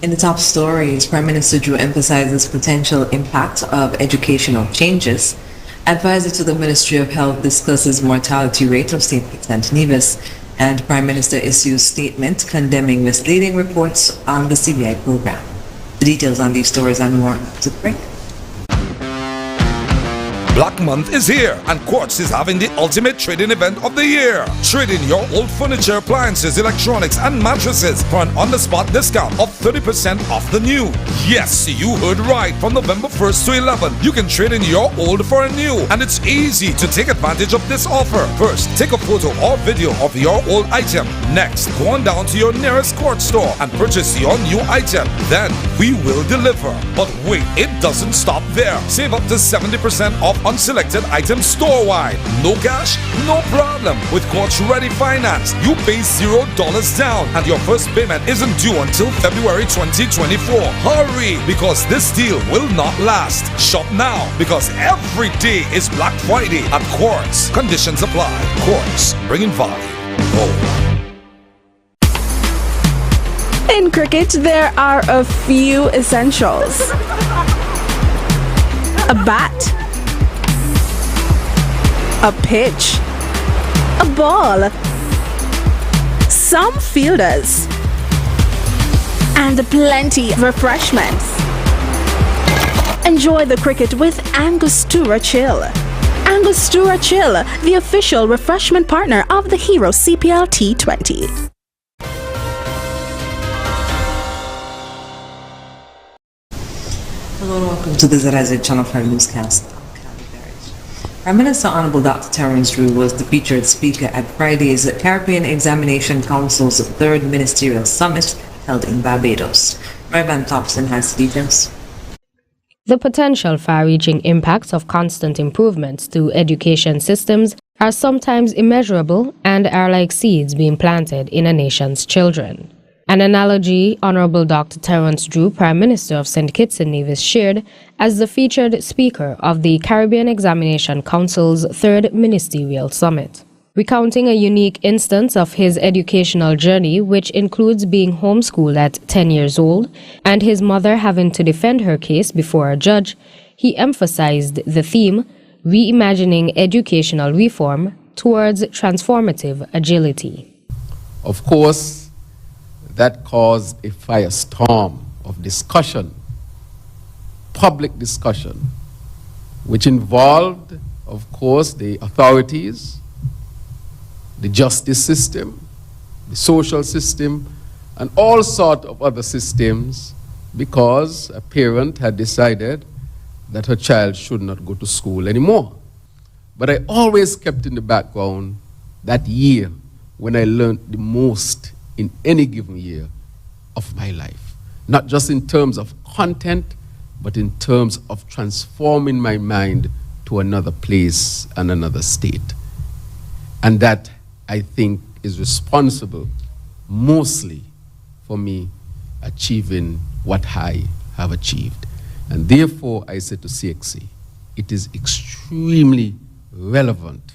In the top stories, Prime Minister Drew emphasizes potential impact of educational changes. Advisor to the Ministry of Health discusses mortality rate of St. Kitts and Nevis, and Prime Minister issues statement condemning misleading reports on the CBI program. The details on these stories and more to break. Black Month is here and Quartz is having the ultimate trading event of the year. Trade in your old furniture, appliances, electronics and mattresses for an on-the-spot discount of 30% off the new. Yes, you heard right. From November 1st to 11th, you can trade in your old for a new, and it's easy to take advantage of this offer. First, take a photo or video of your old item. Next, go on down to your nearest Quartz store and purchase your new item. Then we will deliver. But wait, it doesn't stop there. Save up to 70% off unselected items store-wide. No cash? No problem. With Quartz Ready Finance, you pay $0 down and your first payment isn't due until February 2024. Hurry, because this deal will not last. Shop now, because every day is Black Friday at Quartz. Conditions apply. Quartz, bringing value home. In cricket, there are a few essentials. A bat, a pitch, a ball, some fielders, and plenty of refreshments. Enjoy the cricket with Angostura Chill. Angostura Chill, the official refreshment partner of the Hero CPL T20. Hello and welcome to the ZIZ Channel 5 newscast. Prime Minister Honorable Dr. Terence Drew was the featured speaker at Friday's Caribbean Examination Council's third ministerial summit held in Barbados. Marivan Thompson has details. The potential far-reaching impacts of constant improvements to education systems are sometimes immeasurable and are like seeds being planted in a nation's children. An analogy Honorable Dr. Terence Drew, Prime Minister of St. Kitts and Nevis, shared as the featured speaker of the Caribbean Examination Council's third ministerial summit, recounting a unique instance of his educational journey, which includes being homeschooled at 10 years old and his mother having to defend her case before a judge. He emphasized the theme, reimagining educational reform towards transformative agility. Of course, that caused a firestorm of discussion, public discussion, which involved, of course, the authorities, the justice system, the social system, and all sorts of other systems, because a parent had decided that her child should not go to school anymore. But I always kept in the background that year when I learned the most in any given year of my life, not just in terms of content, but in terms of transforming my mind to another place and another state. And that, I think, is responsible mostly for me achieving what I have achieved. And therefore, I say to CXC, it is extremely relevant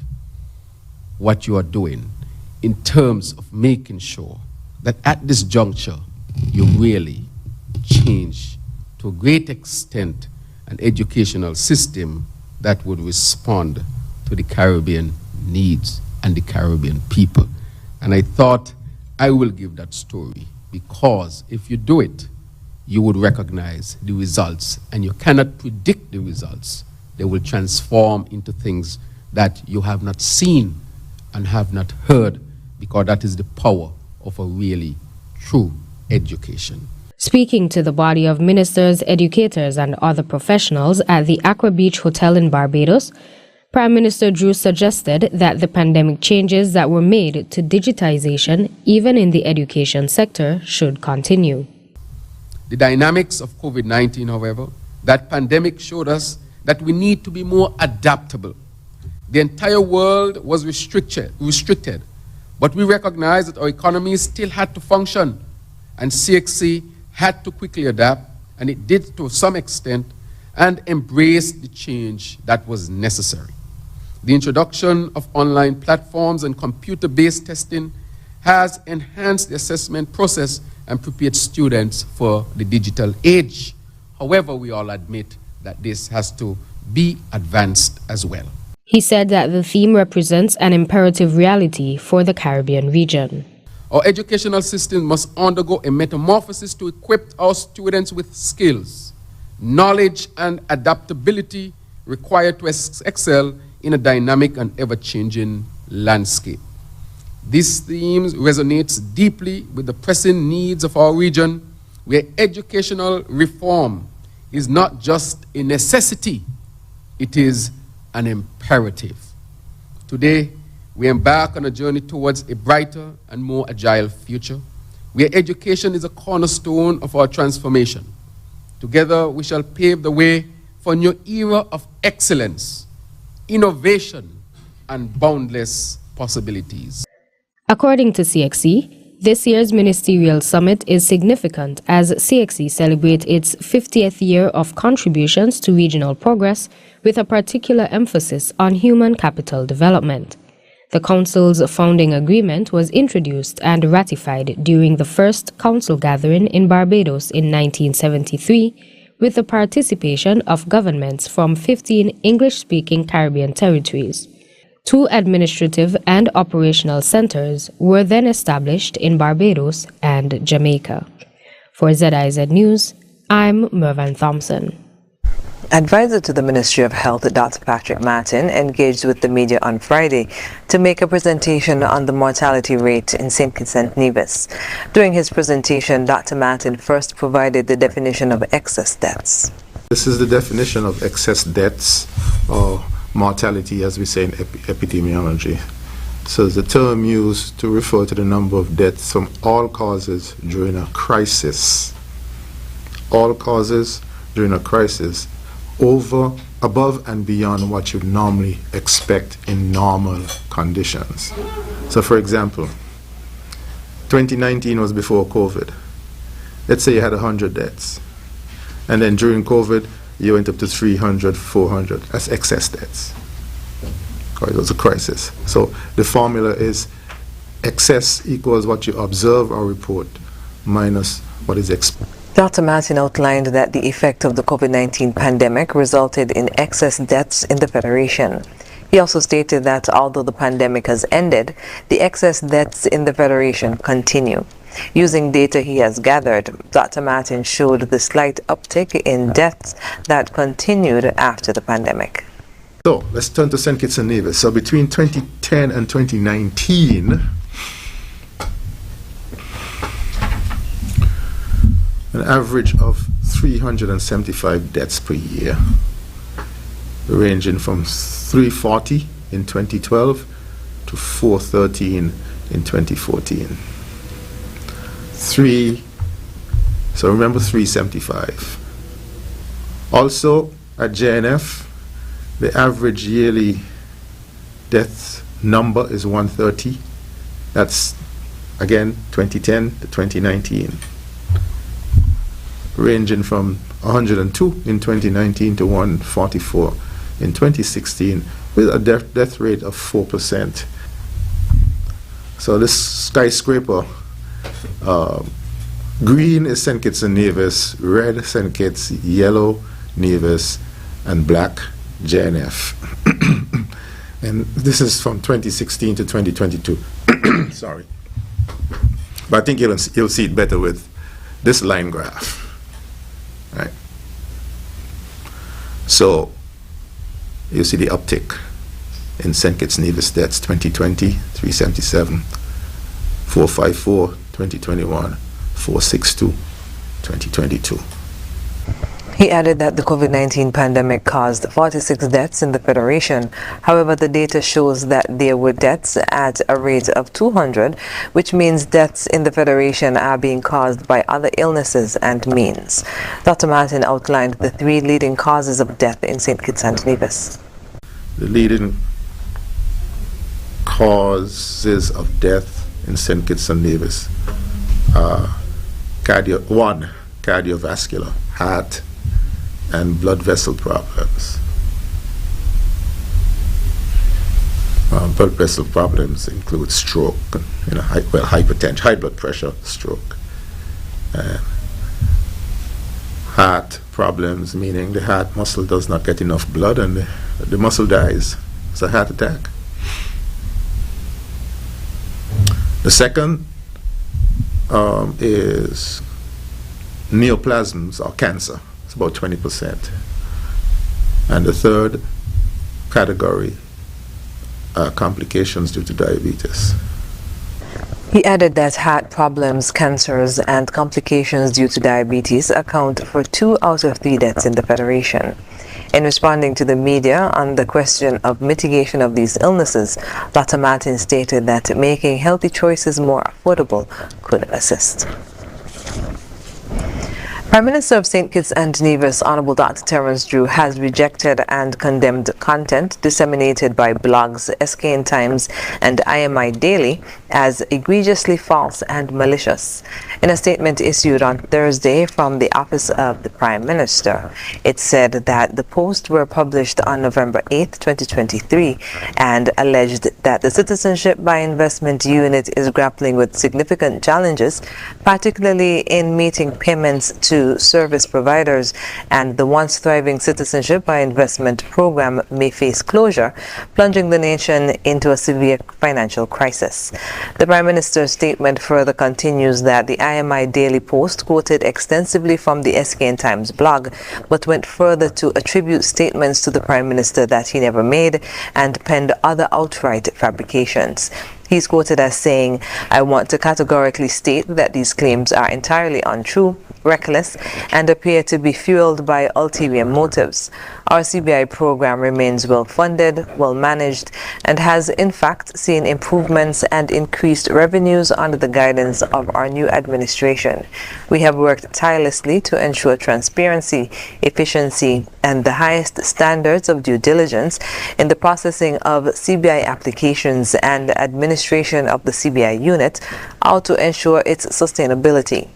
what you are doing in terms of making sure that at this juncture, you really change to a great extent an educational system that would respond to the Caribbean needs and the Caribbean people. And I thought I will give that story, because if you do it, you would recognize the results, and you cannot predict the results. They will transform into things that you have not seen and have not heard, because that is the power of a really true education. Speaking to the body of ministers, educators, and other professionals at the Aqua Beach Hotel in Barbados, Prime Minister Drew suggested that the pandemic changes that were made to digitization, even in the education sector, should continue. The dynamics of COVID-19, however, that pandemic showed us that we need to be more adaptable. The entire world was restricted, but we recognized that our economy still had to function, and CXC had to quickly adapt, and it did to some extent, and embrace the change that was necessary. The introduction of online platforms and computer-based testing has enhanced the assessment process and prepared students for the digital age. However, we all admit that this has to be advanced as well. He said that the theme represents an imperative reality for the Caribbean region. Our educational system must undergo a metamorphosis to equip our students with skills, knowledge, and adaptability required to excel in a dynamic and ever-changing landscape. This theme resonates deeply with the pressing needs of our region, where educational reform is not just a necessity, it is an imperative. Today, we embark on a journey towards a brighter and more agile future, where education is a cornerstone of our transformation. Together, we shall pave the way for a new era of excellence, innovation, and boundless possibilities. According to CXC, this year's ministerial summit is significant as CXC celebrates its 50th year of contributions to regional progress with a particular emphasis on human capital development. The Council's founding agreement was introduced and ratified during the first Council gathering in Barbados in 1973 with the participation of governments from 15 English-speaking Caribbean territories. 2 administrative and operational centers were then established in Barbados and Jamaica. For ZIZ News, I'm Mervyn Thompson. Advisor to the Ministry of Health, Dr. Patrick Martin, engaged with the media on Friday to make a presentation on the mortality rate in St. Kitts and Nevis. During his presentation, Dr. Martin first provided the definition of excess deaths. This is the definition of excess deaths, or mortality, as we say in epidemiology. So it's a term used to refer to the number of deaths from all causes during a crisis. All causes during a crisis, above and beyond what you'd normally expect in normal conditions. So for example, 2019 was before COVID. Let's say you had 100 deaths. And then during COVID, you went up to 300, 400. That's excess deaths. It was a crisis. So the formula is excess equals what you observe or report minus what is expected. Dr. Martin outlined that the effect of the COVID-19 pandemic resulted in excess deaths in the Federation. He also stated that although the pandemic has ended, the excess deaths in the Federation continue. Using data he has gathered, Dr. Martin showed the slight uptick in deaths that continued after the pandemic. So let's turn to St. Kitts and Nevis. So between 2010 and 2019, an average of 375 deaths per year, ranging from 340 in 2012 to 413 in 2014. So remember 375. Also at JNF, the average yearly death number is 130. That's again 2010 to 2019. Ranging from 102 in 2019 to 144 in 2016, with a death rate of 4%. So this skyscraper, green is St. Kitts and Nevis, red St. Kitts, yellow Nevis, and black JNF. And this is from 2016 to 2022. Sorry. But I think you'll see it better with this line graph. Right. So you see the uptick in St. Kitts Nevis deaths, 2020, 377, 454, 2021, 462, 2022. He added that the COVID-19 pandemic caused 46 deaths in the Federation. However, the data shows that there were deaths at a rate of 200, which means deaths in the Federation are being caused by other illnesses and means. Dr. Martin outlined the 3 leading causes of death in St. Kitts and Nevis. The leading causes of death in St. Kitts and Nevis are cardiovascular, heart and blood vessel problems. Blood vessel problems include stroke, hypertension, high blood pressure, stroke, Heart problems, meaning the heart muscle does not get enough blood and the muscle dies. It's a heart attack. The second is neoplasms or cancer. It's about 20%. And the third category are complications due to diabetes. He added that heart problems, cancers, and complications due to diabetes account for 2 out of 3 deaths in the Federation. In responding to the media on the question of mitigation of these illnesses, Dr. Martin stated that making healthy choices more affordable could assist. Prime Minister of St. Kitts and Nevis, Honorable Dr. Terence Drew, has rejected and condemned content disseminated by blogs, SKN Times, and IMI Daily as egregiously false and malicious. In a statement issued on Thursday from the Office of the Prime Minister, it said that the posts were published on November 8, 2023, and alleged that the Citizenship by Investment Unit is grappling with significant challenges, particularly in meeting payments to service providers, and the once thriving Citizenship by Investment program may face closure, plunging the nation into a severe financial crisis. The Prime Minister's statement further continues that the IMI Daily Post quoted extensively from the SKN Times blog, but went further to attribute statements to the Prime Minister that he never made and penned other outright fabrications. He's quoted as saying, "I want to categorically state that these claims are entirely untrue, reckless, and appear to be fueled by ulterior motives. Our CBI program remains well funded, well managed, and has in fact seen improvements and increased revenues under the guidance of our new administration. We have worked tirelessly to ensure transparency, efficiency, and the highest standards of due diligence in the processing of CBI applications and administration of the CBI unit, all to ensure its sustainability."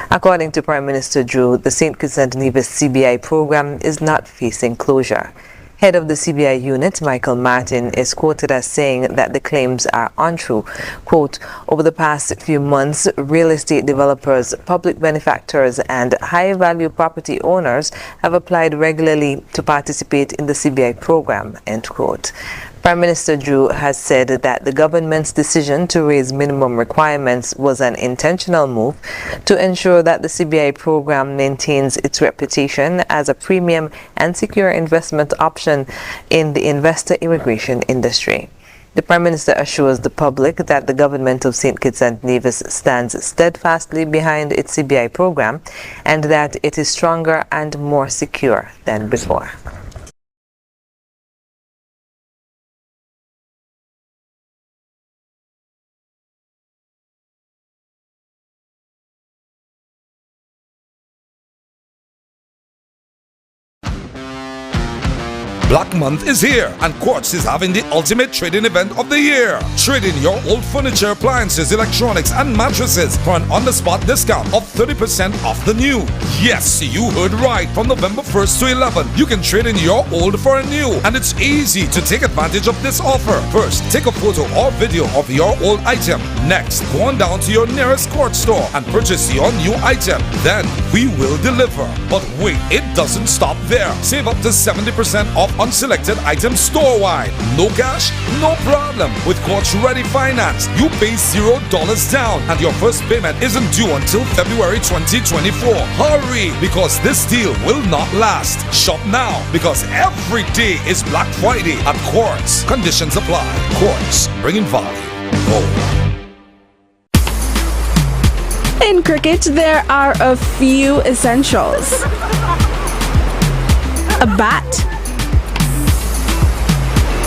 According to Prime Minister Drew, the St. Kitts and Nevis CBI program is not facing closure. Head of the CBI unit, Michael Martin, is quoted as saying that the claims are untrue. Quote, "Over the past few months, real estate developers, public benefactors, and high-value property owners have applied regularly to participate in the CBI program," end quote. Prime Minister Drew has said that the government's decision to raise minimum requirements was an intentional move to ensure that the CBI program maintains its reputation as a premium and secure investment option in the investor immigration industry. The Prime Minister assures the public that the government of St. Kitts and Nevis stands steadfastly behind its CBI program and that it is stronger and more secure than before. Black Month is here, and Quartz is having the ultimate trading event of the year. Trade in your old furniture, appliances, electronics, and mattresses for an on-the-spot discount of 30% off the new. Yes, you heard right. From November 1st to 11th, you can trade in your old for a new, and it's easy to take advantage of this offer. First, take a photo or video of your old item. Next, go on down to your nearest Quartz store and purchase your new item. Then, we will deliver. But wait, it doesn't stop there. Save up to 70% off unselected items store-wide. No cash? No problem. With Quartz Ready Finance, you pay $0 down and your first payment isn't due until February 2024. Hurry, because this deal will not last. Shop now, because every day is Black Friday at Quartz. Conditions apply. Quartz, bringing value home. In cricket, there are a few essentials. A bat,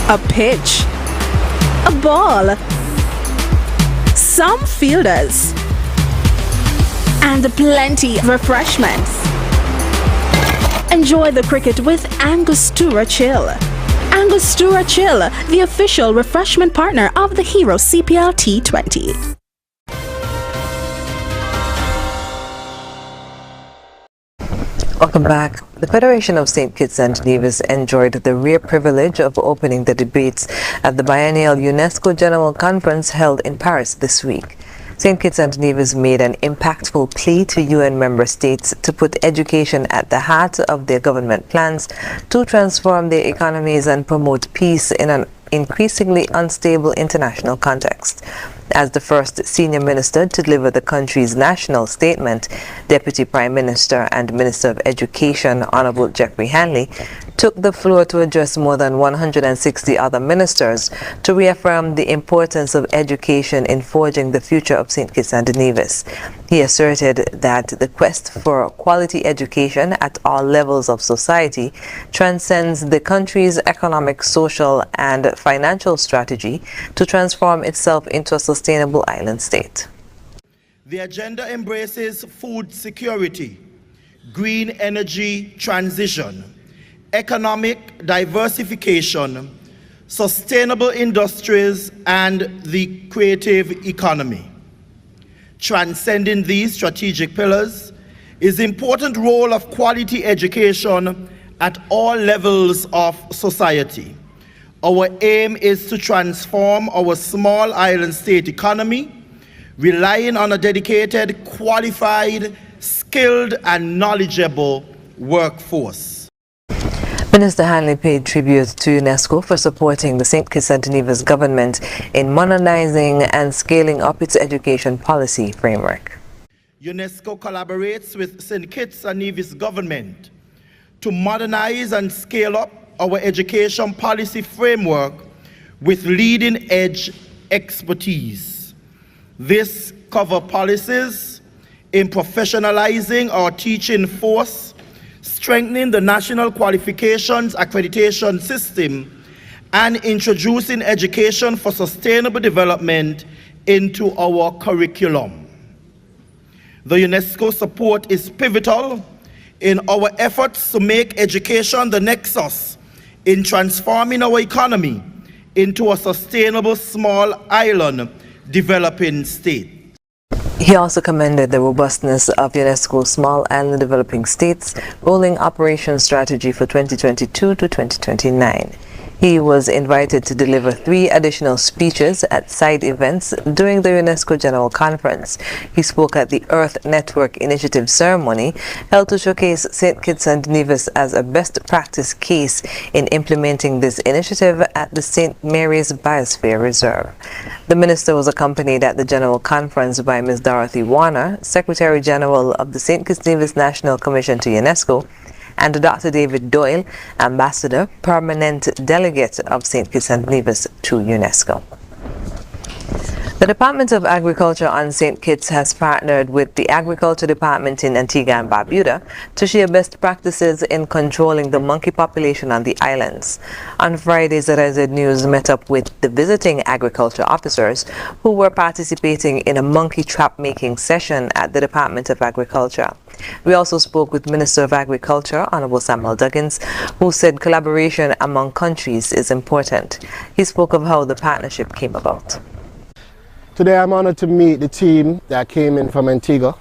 a pitch, a ball, some fielders, and plenty of refreshments. Enjoy the cricket with Angostura Chill. Angostura Chill, the official refreshment partner of the Hero CPL T20. Welcome back. The Federation of St. Kitts and Nevis enjoyed the rare privilege of opening the debates at the biennial UNESCO General Conference held in Paris this week. St. Kitts and Nevis made an impactful plea to UN member states to put education at the heart of their government plans to transform their economies and promote peace in an increasingly unstable international context. As the first senior minister to deliver the country's national statement, Deputy Prime Minister and Minister of Education, Honorable Jeffrey Hanley, took the floor to address more than 160 other ministers to reaffirm the importance of education in forging the future of St. Kitts and Nevis. He asserted that the quest for quality education at all levels of society transcends the country's economic, social, and financial strategy to transform itself into a sustainable island state. The agenda embraces food security, green energy transition, economic diversification, sustainable industries, and the creative economy. Transcending these strategic pillars is the important role of quality education at all levels of society. Our aim is to transform our small island state economy, relying on a dedicated, qualified, skilled, and knowledgeable workforce. Minister Hanley paid tribute to UNESCO for supporting the St. Kitts and Nevis government in modernizing and scaling up its education policy framework. UNESCO collaborates with St. Kitts and Nevis government to modernize and scale up our education policy framework with leading-edge expertise. This covers policies in professionalizing our teaching force, strengthening the national qualifications accreditation system, and introducing education for sustainable development into our curriculum. The UNESCO support is pivotal in our efforts to make education the nexus in transforming our economy into a sustainable small island developing state. He also commended the robustness of UNESCO's Small Island Developing States Rolling Operations Strategy for 2022 to 2029. He was invited to deliver 3 additional speeches at side events during the UNESCO General Conference. He spoke at the Earth Network Initiative ceremony held to showcase St. Kitts and Nevis as a best practice case in implementing this initiative at the St. Mary's Biosphere Reserve. The minister was accompanied at the General Conference by Ms. Dorothy Warner, Secretary General of the St. Kitts and Nevis National Commission to UNESCO, and Dr. David Doyle, Ambassador, Permanent Delegate of St. Kitts and Nevis to UNESCO. The Department of Agriculture on St. Kitts has partnered with the Agriculture Department in Antigua and Barbuda to share best practices in controlling the monkey population on the islands. On Friday, ZIZ News met up with the visiting agriculture officers who were participating in a monkey trap making session at the Department of Agriculture. We also spoke with Minister of Agriculture, Honorable Samuel Duggins, who said collaboration among countries is important. He spoke of how the partnership came about. Today I'm honored to meet the team that came in from Antigua.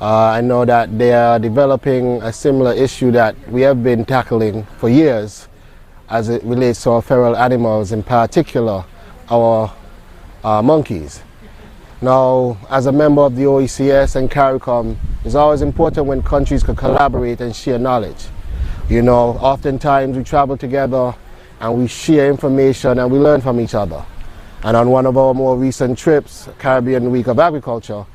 I know that they are developing a similar issue that we have been tackling for years as it relates to our feral animals, in particular our monkeys. Now, as a member of the OECS and CARICOM, it's always important when countries can collaborate and share knowledge. You know, oftentimes we travel together and we share information and we learn from each other. And on one of our more recent trips, Caribbean Week of Agriculture,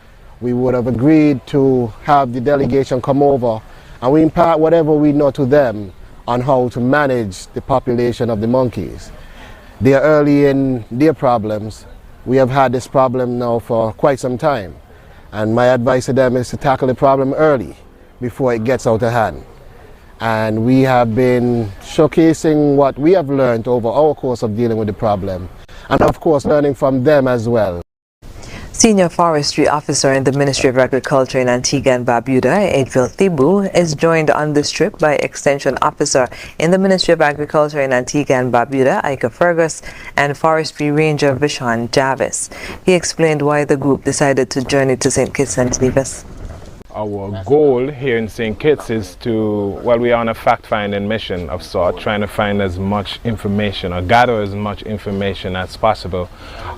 we would have agreed to have the delegation come over and we impart whatever we know to them on how to manage the population of the monkeys. They are early in their problems. We have had this problem now for quite some time. And my advice to them is to tackle the problem early before it gets out of hand. And we have been showcasing what we have learned over our course of dealing with the problem. And of course, learning from them as well. Senior Forestry Officer in the Ministry of Agriculture in Antigua and Barbuda, Edville Thibault, is joined on this trip by Extension Officer in the Ministry of Agriculture in Antigua and Barbuda, Ika Fergus, and Forestry Ranger Vishwan Jarvis. He explained why the group decided to journey to St. Kitts and Nevis. Our goal here in St. Kitts is to, well, we are on a fact-finding mission of sort, trying to find as much information or gather as much information as possible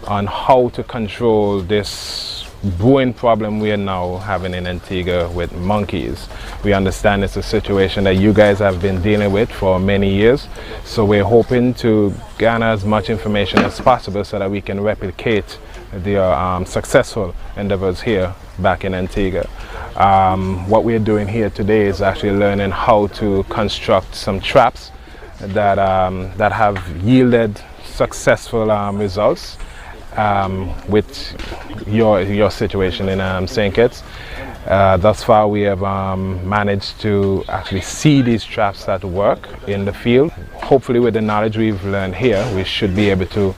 on how to control this brewing problem we are now having in Antigua with monkeys. We understand it's a situation that you guys have been dealing with for many years, so we're hoping to garner as much information as possible so that we can replicate the successful endeavors here back in Antigua. What we're doing here today is actually learning how to construct some traps that have yielded successful results with your situation in St. Kitts. Thus far we have managed to actually see these traps that work in the field. Hopefully with the knowledge we've learned here, we should be able to,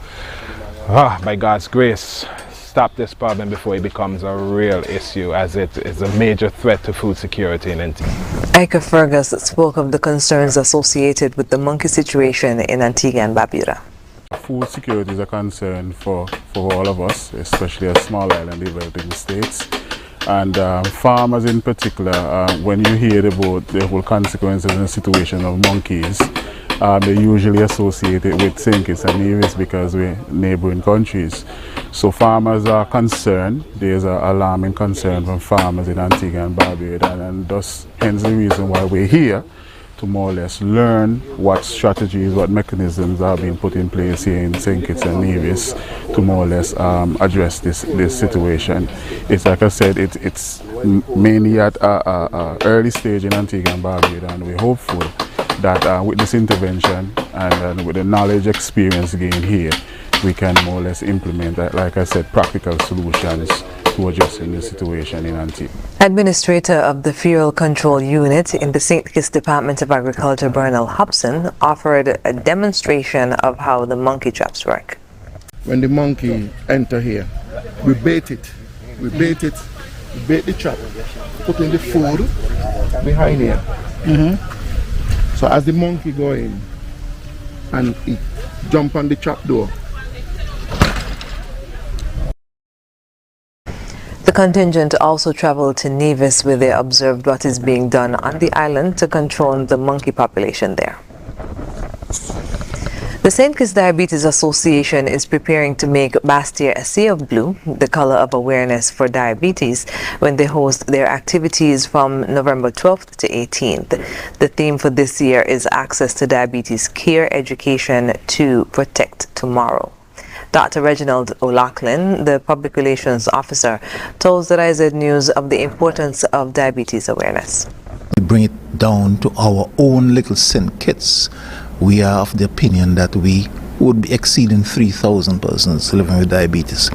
by God's grace, stop this problem before it becomes a real issue, as it is a major threat to food security in Antigua. Ika Fergus spoke of the concerns associated with the monkey situation in Antigua and Barbuda. Food security is a concern for all of us, especially as small island developing states. And farmers in particular, when you hear about the whole consequences and situation of monkeys, they usually associate it with St. Kitts and Nevis because we're neighboring countries. So farmers are concerned. There's an alarming concern from farmers in Antigua and Barbuda, and thus hence the reason why we're here, to more or less learn what strategies, what mechanisms are being put in place here in St. Kitts and Nevis to more or less address this situation. It's like I said, it's mainly at an early stage in Antigua and Barbuda, and we're hopeful that with this intervention and with the knowledge experience gained here, we can more or less implement, like I said, practical solutions to addressing the situation in Antigua. Administrator of the Fuel Control Unit in the St. Kitts Department of Agriculture, Bernal Hobson, offered a demonstration of how the monkey traps work. When the monkey enter here, we bait it. We bait the trap, put in the food behind here. So as the monkey go in and it jump on the trap door. The contingent also traveled to Nevis, where they observed what is being done on the island to control the monkey population there. The St. Kitts Diabetes Association is preparing to make Bastia a sea of blue, the color of awareness for diabetes, when they host their activities from November 12th to 18th. The theme for this year is Access to Diabetes Care Education to Protect Tomorrow. Dr. Reginald O'Loughlin, the Public Relations Officer, told ZIZ News of the importance of diabetes awareness. We bring it down to our own little St. Kitts. We are of the opinion that we would be exceeding 3,000 persons living with diabetes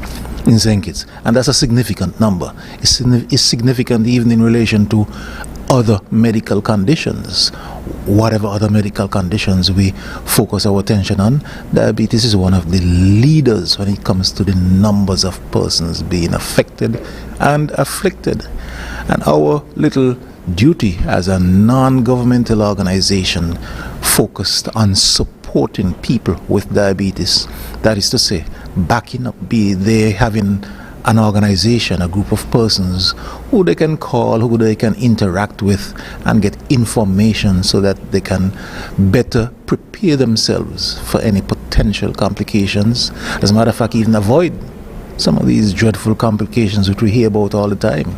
in St. Kitts, and that's a significant number. It's significant even in relation to other medical conditions. Whatever other medical conditions we focus our attention on, diabetes is one of the leaders when it comes to the numbers of persons being affected and afflicted. And our little duty as a non-governmental organization focused on supporting people with diabetes, that is to say, backing up, be they having an organization, a group of persons who they can call, who they can interact with and get information so that they can better prepare themselves for any potential complications. As a matter of fact, even avoid some of these dreadful complications which we hear about all the time.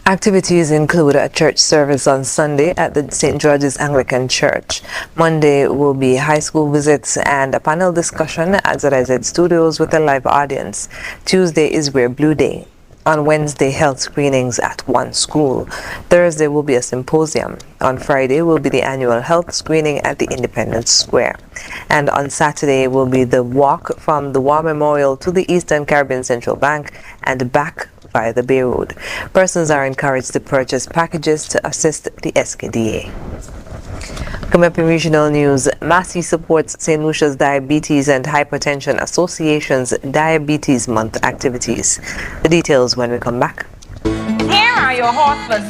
Activities include a church service on Sunday at the St. George's Anglican Church. Monday will be high school visits and a panel discussion at ZIZ Studios with a live audience. Tuesday is Wear Blue Day. On Wednesday, health screenings at one school. Thursday will be a symposium. On Friday will be the annual health screening at the Independence Square. And on Saturday will be the walk from the War Memorial to the Eastern Caribbean Central Bank and back via the Bay Road. Persons are encouraged to purchase packages to assist the SKDA. Coming up in regional news, Massey supports St. Lucia's Diabetes and Hypertension Association's Diabetes Month activities. The details when we come back. Here are your horseless